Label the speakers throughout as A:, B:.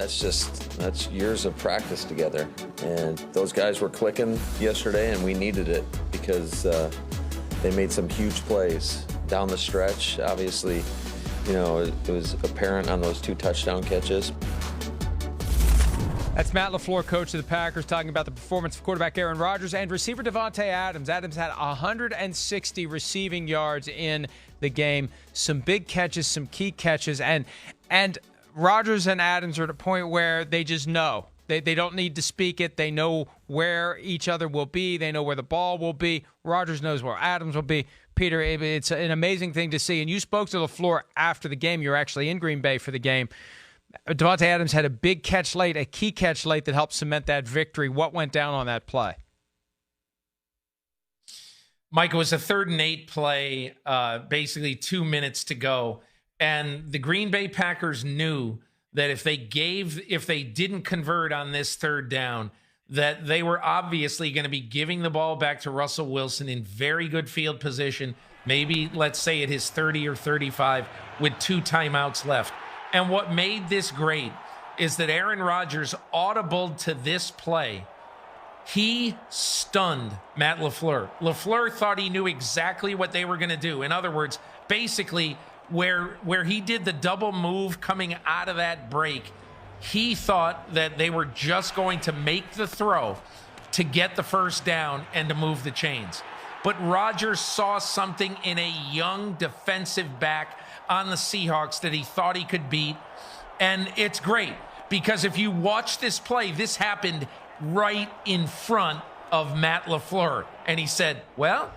A: that's years of practice together. And those guys were clicking yesterday, and we needed it because they made some huge plays down the stretch. Obviously, it was apparent on those 2 touchdown catches.
B: That's Matt LaFleur, coach of the Packers, talking about the performance of quarterback Aaron Rodgers and receiver Davante Adams. Adams had 160 receiving yards in the game. Some big catches, some key catches. And Rodgers and Adams are at a point where they just know. They don't need to speak it. They know where each other will be. They know where the ball will be. Rodgers knows where Adams will be. Peter, it's an amazing thing to see. And you spoke to LaFleur after the game. You were actually in Green Bay for the game. Davante Adams had a big catch late, a key catch late that helped cement that victory. What went down on that play?
C: Mike, it was a 3rd and 8 play, basically 2 minutes to go. And the Green Bay Packers knew that if they didn't convert on this 3rd down, that they were obviously going to be giving the ball back to Russell Wilson in very good field position, maybe, let's say, at his 30 or 35 with 2 timeouts left. And what made this great is that Aaron Rodgers audibled to this play. He stunned Matt LaFleur. LaFleur thought he knew exactly what they were going to do. In other words, basically, where he did the double move coming out of that break, he thought that they were just going to make the throw to get the 1st down and to move the chains. But Rodgers saw something in a young defensive back on the Seahawks that he thought he could beat. And it's great because if you watch this play, this happened right in front of Matt LaFleur. And he said, well,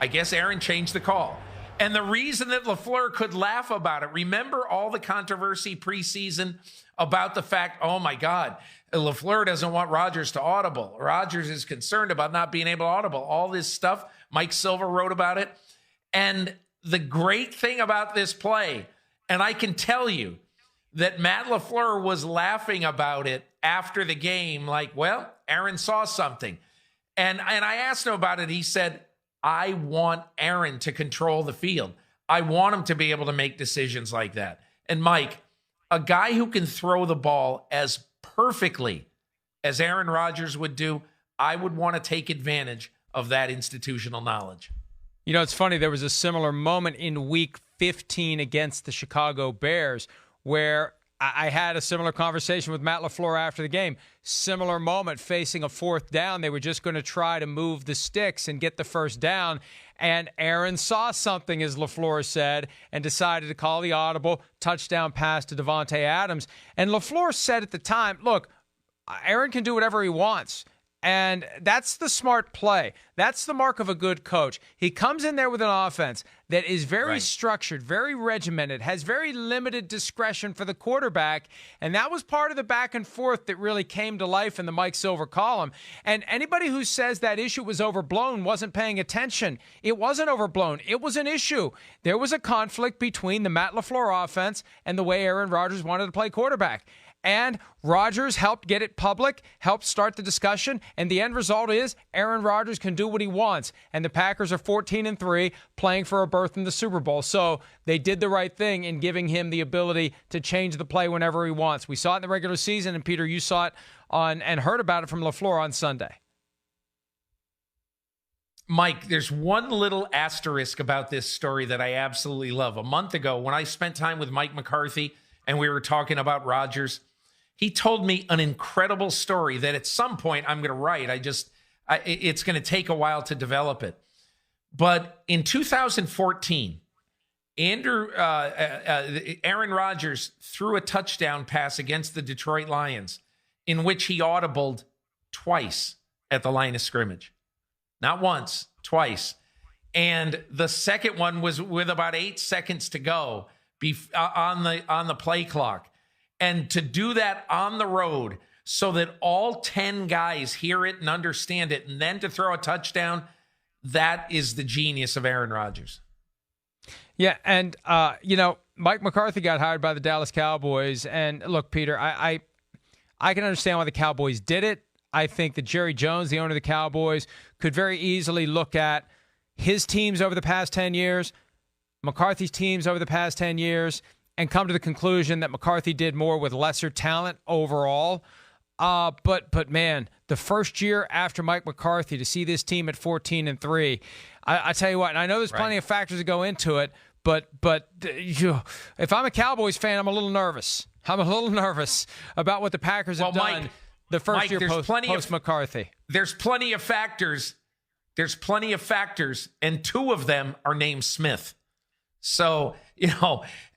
C: I guess Aaron changed the call. And the reason that LaFleur could laugh about it, remember all the controversy preseason about the fact, oh my God, LaFleur doesn't want Rodgers to audible. Rodgers is concerned about not being able to audible. All this stuff, Mike Silver wrote about it. And the great thing about this play, and I can tell you that Matt LaFleur was laughing about it after the game, like, well, Aaron saw something. And I asked him about it. He said, I want Aaron to control the field. I want him to be able to make decisions like that. And Mike, a guy who can throw the ball as perfectly as Aaron Rodgers would do, I would want to take advantage of that institutional knowledge.
B: It's funny. There was a similar moment in Week 15 against the Chicago Bears where I had a similar conversation with Matt LaFleur after the game. Similar moment facing a 4th down. They were just going to try to move the sticks and get the 1st down. And Aaron saw something, as LaFleur said, and decided to call the audible touchdown pass to Davante Adams. And LaFleur said at the time, look, Aaron can do whatever he wants. And that's the smart play. That's the mark of a good coach. He comes in there with an offense that is very structured, very regimented, has very limited discretion for the quarterback. And that was part of the back and forth that really came to life in the Mike Silver column. And anybody who says that issue was overblown wasn't paying attention. It wasn't overblown. It was an issue. There was a conflict between the Matt LaFleur offense and the way Aaron Rodgers wanted to play quarterback. And Rodgers helped get it public, helped start the discussion, and the end result is Aaron Rodgers can do what he wants. And the Packers are 14-3, playing for a berth in the Super Bowl. So they did the right thing in giving him the ability to change the play whenever he wants. We saw it in the regular season, and Peter, you saw it on and heard about it from LaFleur on Sunday.
C: Mike, there's one little asterisk about this story that I absolutely love. A month ago, when I spent time with Mike McCarthy and we were talking about Rodgers, he told me an incredible story that at some point I'm going to write. It's going to take a while to develop it. But in 2014, Aaron Rodgers threw a touchdown pass against the Detroit Lions in which he audibled twice at the line of scrimmage. Not once, twice. And the second one was with about 8 seconds to go on the play clock. And to do that on the road so that all 10 guys hear it and understand it, and then to throw a touchdown, that is the genius of Aaron Rodgers.
B: Yeah, and, Mike McCarthy got hired by the Dallas Cowboys. And, look, Peter, I can understand why the Cowboys did it. I think that Jerry Jones, the owner of the Cowboys, could very easily look at his teams over the past 10 years, McCarthy's teams over the past 10 years, and come to the conclusion that McCarthy did more with lesser talent overall. But man, the first year after Mike McCarthy, to see this team at 14-3, I tell you what, and I know there's plenty of factors that go into it, but if I'm a Cowboys fan, I'm a little nervous. I'm a little nervous about what the Packers have done the first year post McCarthy.
C: There's plenty of factors. There's plenty of factors, and two of them are named Smith. So,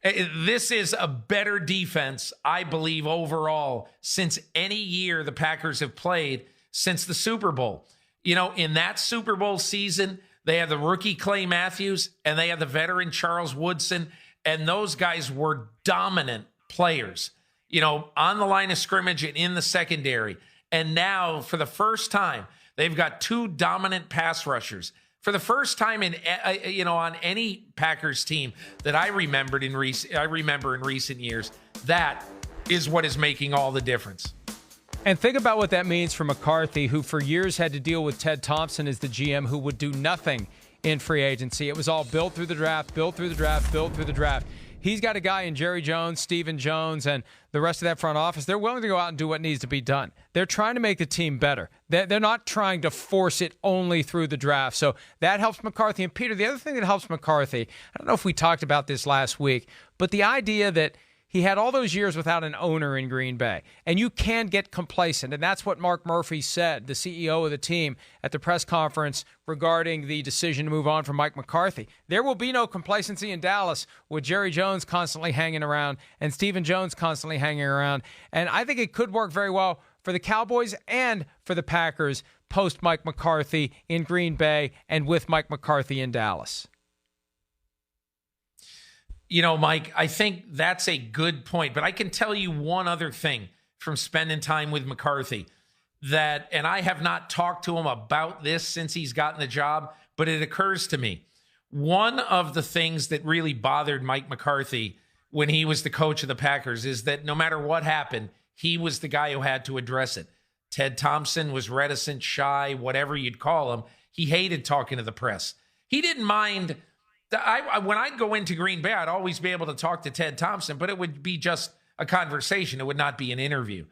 C: this is a better defense, I believe, overall, since any year the Packers have played since the Super Bowl. In that Super Bowl season, they had the rookie Clay Matthews and they had the veteran Charles Woodson, and those guys were dominant players, on the line of scrimmage and in the secondary. And now, for the first time, they've got two dominant pass rushers. For the first time on any Packers team that I remember in recent years, that is what is making all the difference.
B: And think about what that means for McCarthy, who for years had to deal with Ted Thompson as the GM, who would do nothing in free agency. It was all built through the draft, built through the draft, built through the draft. He's got a guy in Jerry Jones, Stephen Jones, and the rest of that front office. They're willing to go out and do what needs to be done. They're trying to make the team better. They're not trying to force it only through the draft. So that helps McCarthy. And Peter, the other thing that helps McCarthy, I don't know if we talked about this last week, but the idea that he had all those years without an owner in Green Bay, and you can get complacent. And that's what Mark Murphy said, the CEO of the team, at the press conference regarding the decision to move on from Mike McCarthy. There will be no complacency in Dallas with Jerry Jones constantly hanging around and Stephen Jones constantly hanging around. And I think it could work very well for the Cowboys and for the Packers post Mike McCarthy in Green Bay and with Mike McCarthy in Dallas.
C: Mike, I think that's a good point. But I can tell you one other thing from spending time with McCarthy and I have not talked to him about this since he's gotten the job, but it occurs to me. One of the things that really bothered Mike McCarthy when he was the coach of the Packers is that no matter what happened, he was the guy who had to address it. Ted Thompson was reticent, shy, whatever you'd call him. He hated talking to the press. He didn't mind. When I'd go into Green Bay, I'd always be able to talk to Ted Thompson, but it would be just a conversation. It would not be an interview.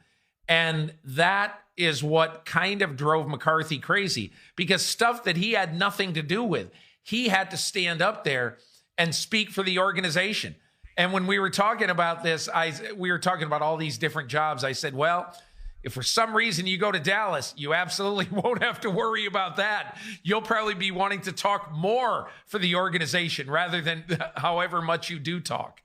C: And that is what kind of drove McCarthy crazy, because stuff that he had nothing to do with, he had to stand up there and speak for the organization. And when we were talking about this, we were talking about all these different jobs. I said, well, if for some reason you go to Dallas, you absolutely won't have to worry about that. You'll probably be wanting to talk more for the organization rather than however much you do talk.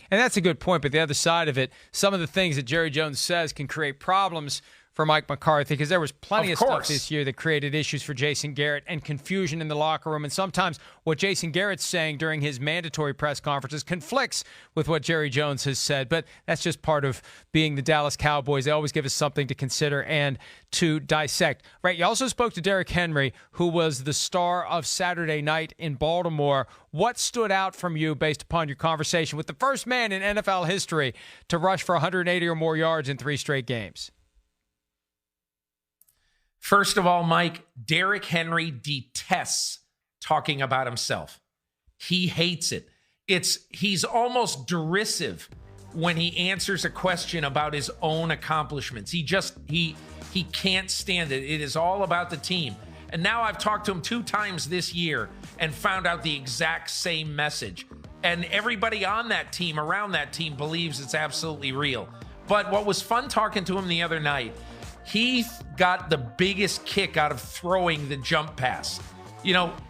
B: And that's a good point. But the other side of it, some of the things that Jerry Jones says can create problems for Mike McCarthy, because there was plenty of stuff this year that created issues for Jason Garrett and confusion in the locker room. And sometimes what Jason Garrett's saying during his mandatory press conferences conflicts with what Jerry Jones has said. But that's just part of being the Dallas Cowboys. They always give us something to consider and to dissect. Right. You also spoke to Derrick Henry, who was the star of Saturday night in Baltimore. What stood out from you based upon your conversation with the first man in NFL history to rush for 180 or more yards in 3 straight games?
C: First of all, Mike, Derrick Henry detests talking about himself. He hates it. He's almost derisive when he answers a question about his own accomplishments. He can't stand it. It is all about the team. And now I've talked to him 2 times this year and found out the exact same message. And everybody on that team, around that team, believes it's absolutely real. But what was fun talking to him the other night, he got the biggest kick out of throwing the jump pass.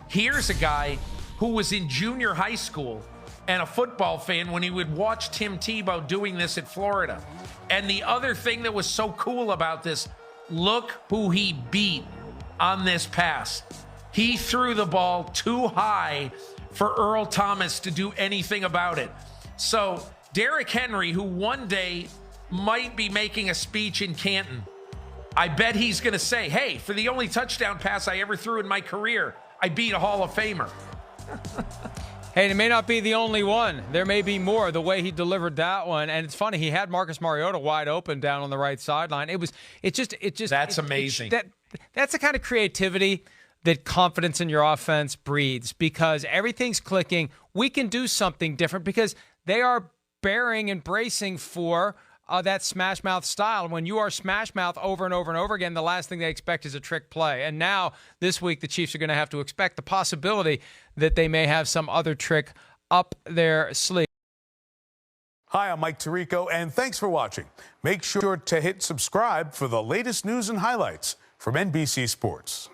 C: Here's a guy who was in junior high school and a football fan when he would watch Tim Tebow doing this at Florida. And the other thing that was so cool about this, look who he beat on this pass. He threw the ball too high for Earl Thomas to do anything about it. So Derrick Henry, who one day might be making a speech in Canton, I bet he's going to say, hey, for the only touchdown pass I ever threw in my career, I beat a Hall of Famer.
B: Hey, it may not be the only one. There may be more, the way he delivered that one. And it's funny, he had Marcus Mariota wide open down on the right sideline. That's amazing. That's the kind of creativity that confidence in your offense breeds, because everything's clicking. We can do something different because they are preparing and bracing for that smash mouth style. When you are smash mouth over and over and over again, the last thing they expect is a trick play. And now this week, the Chiefs are going to have to expect the possibility that they may have some other trick up their sleeve.
D: Hi, I'm Mike Tirico, and thanks for watching. Make sure to hit subscribe for the latest news and highlights from NBC Sports.